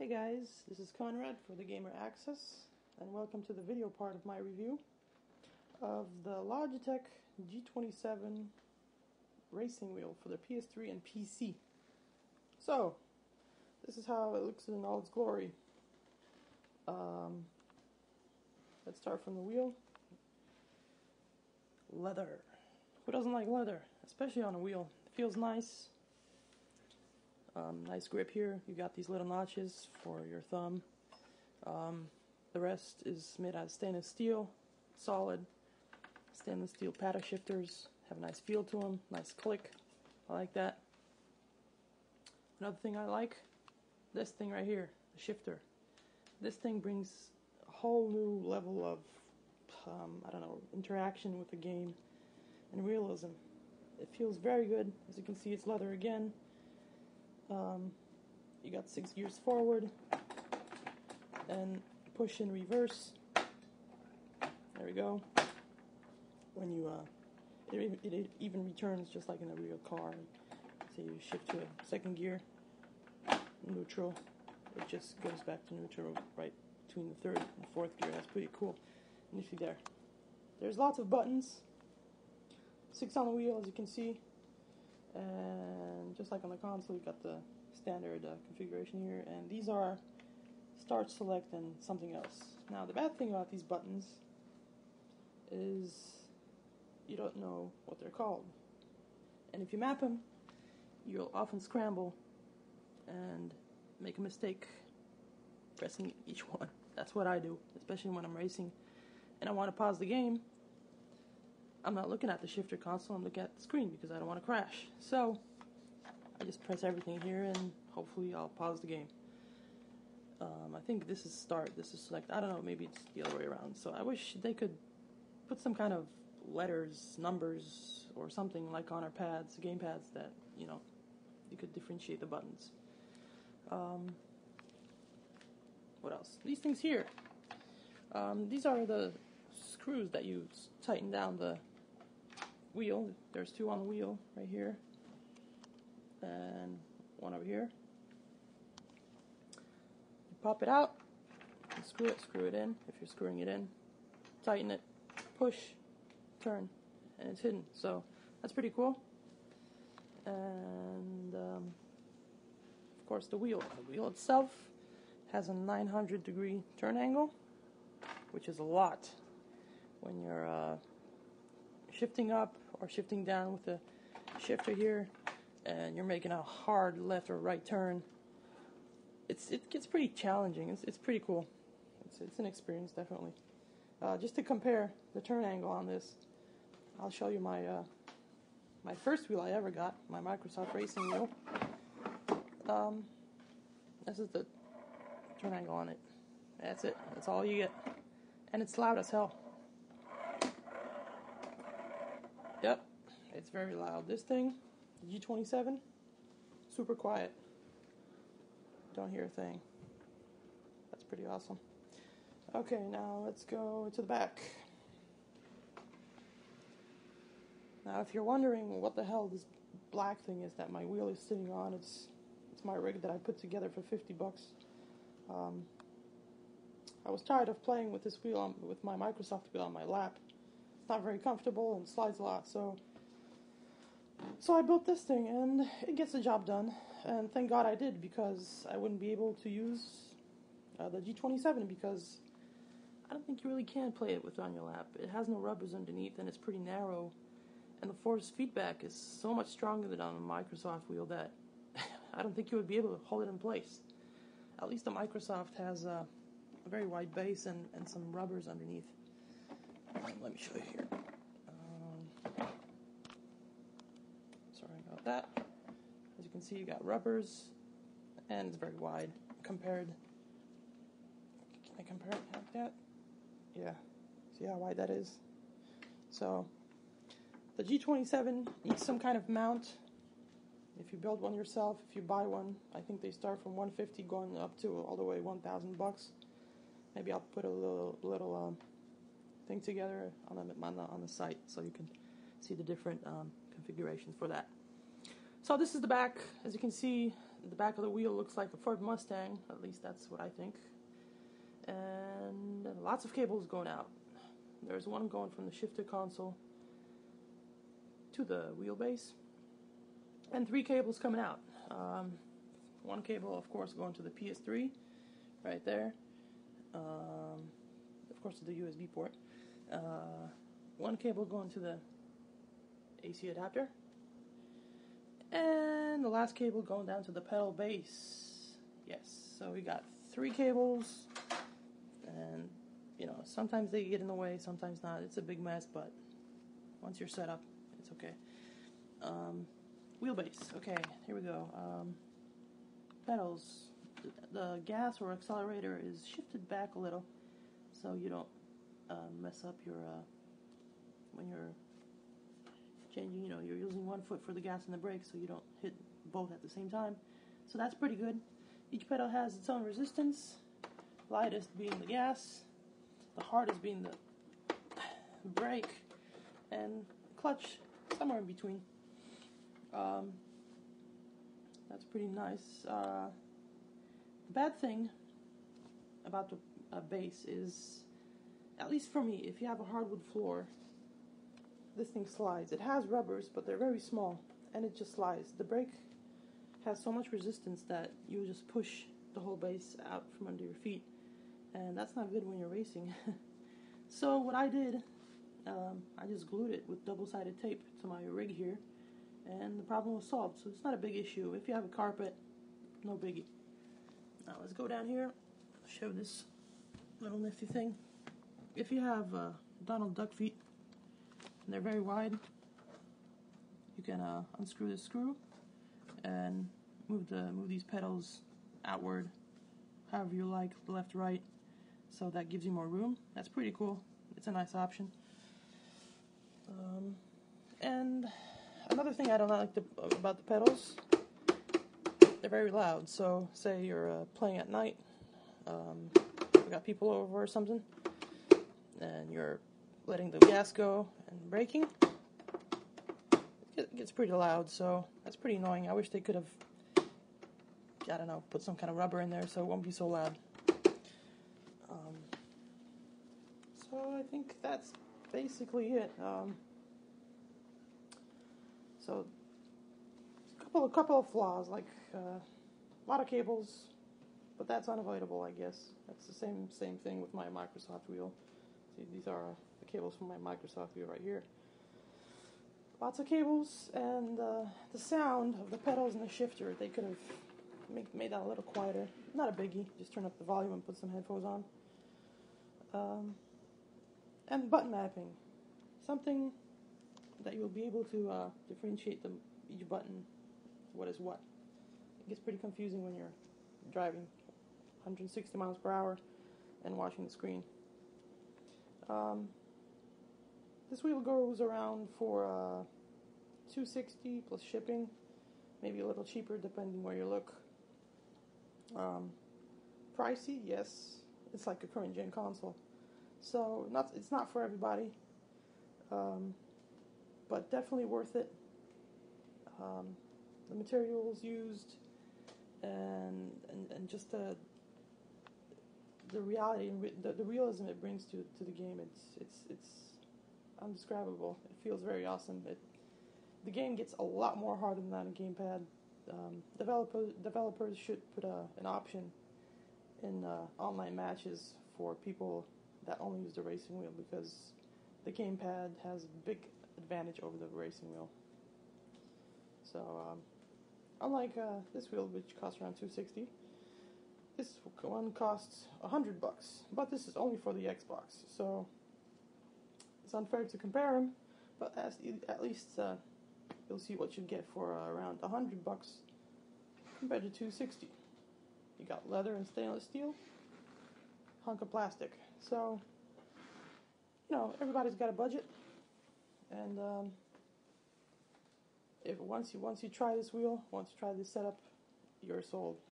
Hey guys, this is Conrad for the Gamer Access, and welcome to the video part of my review of the Logitech G27 racing wheel for the PS3 and PC. So, this is how it looks in all its glory. Let's start from the wheel. Leather. Who doesn't like leather? Especially on a wheel. It feels nice. Nice grip here. You got these little notches for your thumb. The rest is made out of stainless steel, solid stainless steel paddle shifters. Have a nice feel to them, nice click. I like that. Another thing I like, this thing right here, the shifter. This thing brings a whole new level of, I don't know, interaction with the game and realism. It feels very good. As you can see, it's leather again. You got 6 gears forward and push in reverse. There we go. When you it even returns just like in a real car. So you shift to a second gear, neutral. It just goes back to neutral right between the third and fourth gear. That's pretty cool. And you see there's lots of buttons. 6 on the wheel, as you can see. And just like on the console, you got the standard configuration here, and these are start, select, and something else. Now, the bad thing about these buttons is you don't know what they're called, and if you map them, you'll often scramble and make a mistake pressing each one. That's what I do, especially when I'm racing and I want to pause the game. I'm not looking at the shifter console, I'm looking at the screen because I don't want to crash. So, I just press everything here and hopefully I'll pause the game. I think this is start, this is select, I don't know, maybe it's the other way around. So I wish they could put some kind of letters, numbers, or something like on our pads, game pads, that, you know, you could differentiate the buttons. What else? These things here. These are the screws that you tighten down the wheel. There's 2 on the wheel right here and 1 over here. You pop it out and screw it in. If you're screwing it in, tighten it, push, turn, and it's hidden. So that's pretty cool. And of course the wheel itself has a 900-degree turn angle, which is a lot when you're shifting up or shifting down with the shifter here, and you're making a hard left or right turn. It gets pretty challenging. It's pretty cool. It's an experience, definitely. Just to compare the turn angle on this, I'll show you my my first wheel I ever got, my Microsoft racing wheel. This is the turn angle on it. That's it. That's all you get, and it's loud as hell. Yep, it's very loud. This thing, the G27, super quiet. Don't hear a thing. That's pretty awesome. Okay, now let's go to the back. Now, if you're wondering what the hell this black thing is that my wheel is sitting on, it's my rig that I put together for $50. I was tired of playing with this wheel with my Microsoft wheel on my lap. It's not very comfortable and slides a lot, so I built this thing, and it gets the job done. And thank God I did, because I wouldn't be able to use the G27, because I don't think you really can play it with on your lap. It has no rubbers underneath, and it's pretty narrow, and the force feedback is so much stronger than on a Microsoft wheel that I don't think you would be able to hold it in place. At least the Microsoft has a very wide base and some rubbers underneath. Let me show you here. Sorry about that. As you can see, you got rubbers, and it's very wide compared. Can I compare it like that? Yeah. See how wide that is? So, the G27 needs some kind of mount. If you build one yourself, if you buy one, I think they start from $150 going up to all the way $1,000. Maybe I'll put a little thing together on the site so you can see the different configurations for that. So this is the back. As you can see, The back of the wheel looks like a Ford Mustang, at least that's what I think. And lots of cables going out. There's one going from the shifter console to the wheelbase, and 3 cables coming out. One cable, of course, going to the PS3, right there. Of course, to the USB port. One cable going to the AC adapter, and the last cable going down to the pedal base. Yes, so we got 3 cables, and you know, sometimes they get in the way, sometimes not. It's a big mess, but once you're set up, it's okay. Wheelbase. Okay, here we go. Pedals. The gas or accelerator is shifted back a little, so you don't mess up your when you're changing. You know, you're using one foot for the gas and the brake, so you don't hit both at the same time. So that's pretty good. Each pedal has its own resistance. Lightest being the gas, the hardest being the brake, and clutch somewhere in between. That's pretty nice. The bad thing about the bass is, at least for me, if you have a hardwood floor, this thing slides. It has rubbers, but they're very small, and it just slides. The brake has so much resistance that you just push the whole bass out from under your feet, and that's not good when you're racing. So what I did, I just glued it with double-sided tape to my rig here, and the problem was solved. So it's not a big issue. If you have a carpet, no biggie. Now let's go down here, show this little nifty thing. If you have Donald Duck feet, and they're very wide, you can unscrew this screw and move these pedals outward, however you like, left, right, so that gives you more room. That's pretty cool. It's a nice option. And another thing I don't like about the pedals, they're very loud. So say you're playing at night, you got people over or something, and you're letting the gas go and braking, it gets pretty loud, so that's pretty annoying. I wish they could have, I don't know, put some kind of rubber in there so it won't be so loud. So I think that's basically it. So a couple of flaws, like a lot of cables, but that's unavoidable, I guess. That's the same thing with my Microsoft wheel. See, these are the cables from my Microsoft wheel right here. Lots of cables, and the sound of the pedals and the shifter, they could have made that a little quieter. Not a biggie, just turn up the volume and put some headphones on. And button mapping, something that you'll be able to differentiate each button, what is what. It gets pretty confusing when you're driving 160 miles per hour and watching the screen. This wheel goes around for $260 plus shipping, maybe a little cheaper depending where you look. Pricey, yes, it's like a current gen console, so it's not for everybody, but definitely worth it. The materials used and just the reality and the realism it brings to the game, it's undescribable. It feels very awesome. The game gets a lot more harder than a gamepad. Developers should put an option in online matches for people that only use the racing wheel, because the gamepad has a big advantage over the racing wheel. So unlike this wheel, which costs around $260, this one costs $100, but this is only for the Xbox, so it's unfair to compare them. But at least you'll see what you get for around $100 compared to $260. You got leather and stainless steel, hunk of plastic. So, you know, everybody's got a budget, and if once you try this wheel, once you try this setup, you're sold.